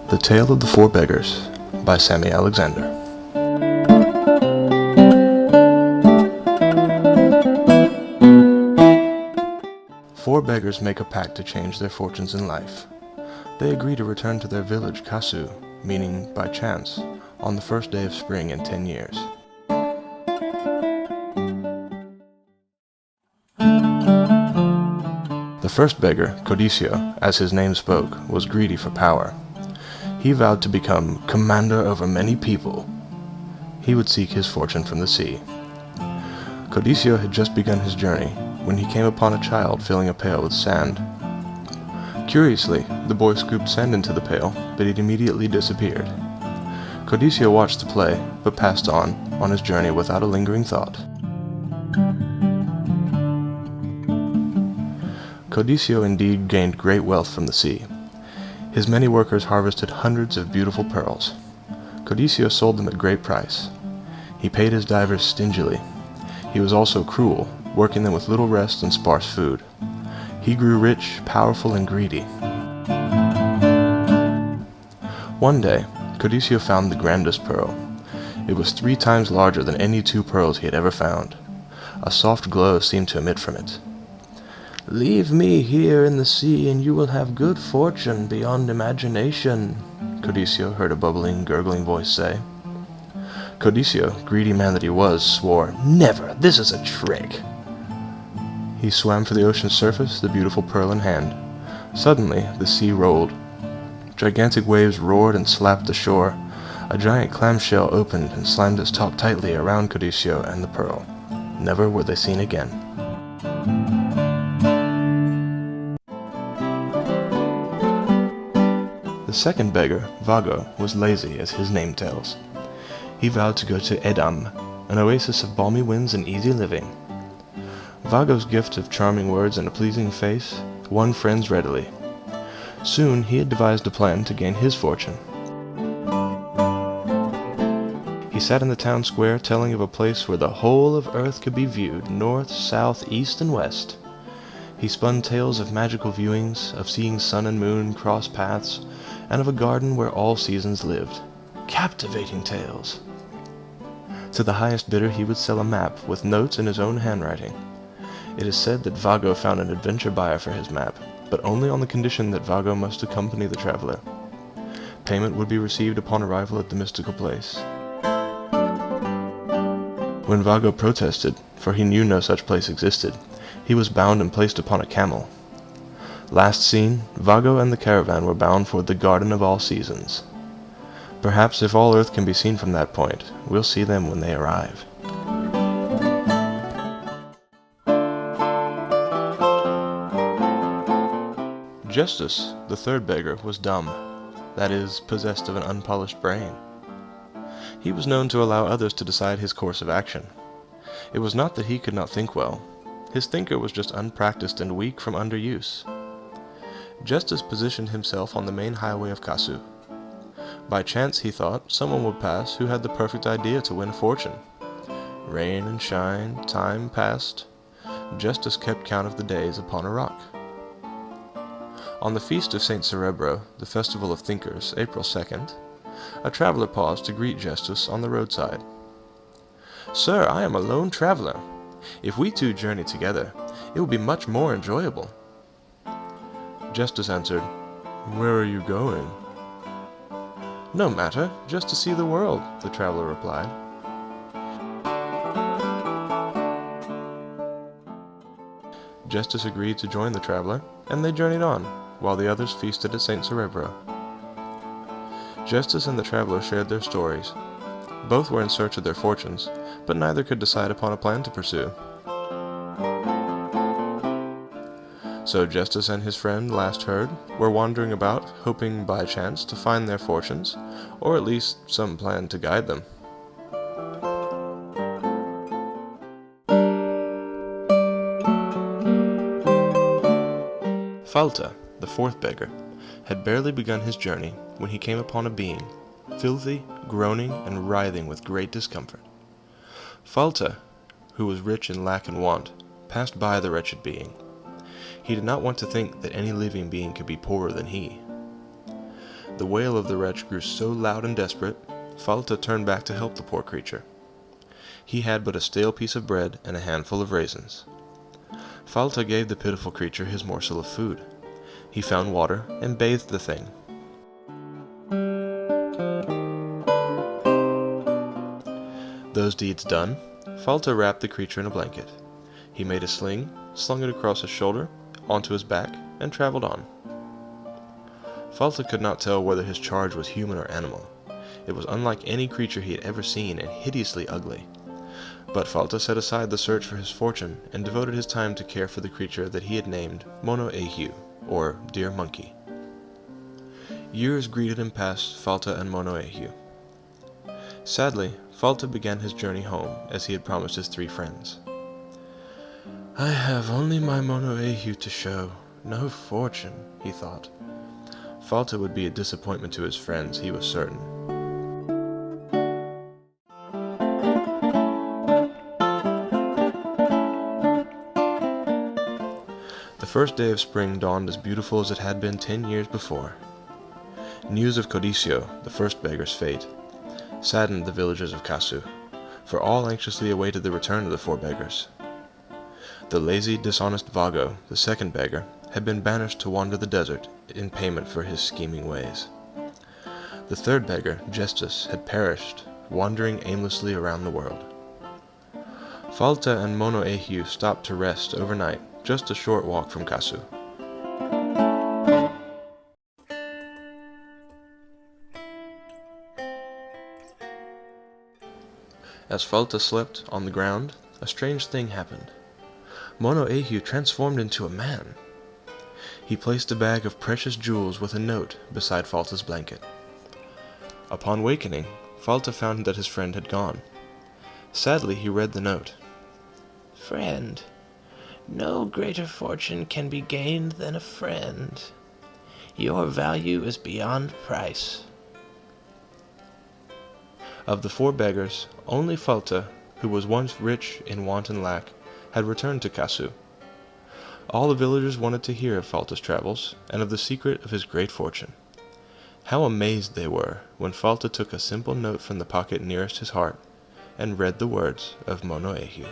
The Tale of the Four Beggars by Sammie Alexander. Four beggars make a pact to change their fortunes in life. They agree to return to their village, Kasu, meaning by chance, on the first day of spring in 10 years. The first beggar, Codiccio, as his name spoke, was greedy for power. He vowed to become commander over many people. He would seek his fortune from the sea. Codiccio had just begun his journey when he came upon a child filling a pail with sand. Curiously, the boy scooped sand into the pail, but it immediately disappeared. Codiccio watched the play, but passed on his journey without a lingering thought. Codiccio indeed gained great wealth from the sea. His many workers harvested hundreds of beautiful pearls. Codiccio sold them at great price. He paid his divers stingily. He was also cruel, working them with little rest and sparse food. He grew rich, powerful, and greedy. One day, Codiccio found the grandest pearl. It was 3 times larger than any 2 pearls he had ever found. A soft glow seemed to emit from it. "Leave me here in the sea, and you will have good fortune beyond imagination," Codiccio heard a bubbling, gurgling voice say. Codiccio, greedy man that he was, swore, "Never! This is a trick!" He swam for the ocean's surface, the beautiful pearl in hand. Suddenly, the sea rolled. Gigantic waves roared and slapped the shore. A giant clamshell opened and slammed its top tightly around Codiccio and the pearl. Never were they seen again. The second beggar, Vago, was lazy, as his name tells. He vowed to go to Edam, an oasis of balmy winds and easy living. Vago's gift of charming words and a pleasing face won friends readily. Soon he had devised a plan to gain his fortune. He sat in the town square telling of a place where the whole of earth could be viewed, north, south, east, and west. He spun tales of magical viewings, of seeing sun and moon cross paths, and of a garden where all seasons lived. Captivating tales! To the highest bidder he would sell a map with notes in his own handwriting. It is said that Vago found an adventure buyer for his map, but only on the condition that Vago must accompany the traveler. Payment would be received upon arrival at the mystical place. When Vago protested, for he knew no such place existed, he was bound and placed upon a camel. Last seen, Vago and the caravan were bound for the Garden of All Seasons. Perhaps if all Earth can be seen from that point, we'll see them when they arrive. Justus, the third beggar, was dumb, that is, possessed of an unpolished brain. He was known to allow others to decide his course of action. It was not that he could not think well. His thinker was just unpracticed and weak from underuse. Justus positioned himself on the main highway of Kasu. By chance, he thought, someone would pass who had the perfect idea to win a fortune. Rain and shine, time passed. Justus kept count of the days upon a rock. On the feast of St. Cerebro, the festival of thinkers, April 2nd, a traveler paused to greet Justus on the roadside. "Sir, I am a lone traveler. If we 2 journey together, it will be much more enjoyable." Justus answered, "Where are you going?" "No matter, just to see the world," the traveler replied. Justus agreed to join the traveler, and they journeyed on, while the others feasted at St. Cerebro. Justus and the traveler shared their stories. Both were in search of their fortunes, but neither could decide upon a plan to pursue. So Justus and his friend, last heard, were wandering about, hoping by chance to find their fortunes, or at least some plan to guide them. Falta, the fourth beggar, had barely begun his journey when he came upon a being, filthy, groaning, and writhing with great discomfort. Falta, who was rich in lack and want, passed by the wretched being. He did not want to think that any living being could be poorer than he. The wail of the wretch grew so loud and desperate, Falta turned back to help the poor creature. He had but a stale piece of bread and a handful of raisins. Falta gave the pitiful creature his morsel of food. He found water and bathed the thing. Those deeds done, Falta wrapped the creature in a blanket. He made a sling, slung it across his shoulder, onto his back, and traveled on. Falta could not tell whether his charge was human or animal. It was unlike any creature he had ever seen and hideously ugly. But Falta set aside the search for his fortune and devoted his time to care for the creature that he had named Myeashea, or Dear Monkey. Years greeted and passed Falta and Myeashea. Sadly, Falta began his journey home as he had promised his 3 friends. "I have only my Myeashea to show, no fortune," he thought. Falta would be a disappointment to his friends, he was certain. The first day of spring dawned as beautiful as it had been 10 years before. News of Codicio, the first beggar's fate, saddened the villagers of Casu, for all anxiously awaited the return of the 4 beggars. The lazy, dishonest Vago, the second beggar, had been banished to wander the desert in payment for his scheming ways. The third beggar, Justus, had perished, wandering aimlessly around the world. Falta and Myeashea stopped to rest overnight, just a short walk from Casu. As Falta slept on the ground, a strange thing happened. Myeashea transformed into a man. He placed a bag of precious jewels with a note beside Falta's blanket. Upon wakening, Falta found that his friend had gone. Sadly, he read the note. "Friend, no greater fortune can be gained than a friend. Your value is beyond price." Of the 4 beggars, only Falta, who was once rich in want and lack, had returned to Casu. All the villagers wanted to hear of Falta's travels, and of the secret of his great fortune. How amazed they were when Falta took a simple note from the pocket nearest his heart, and read the words of Myeashea.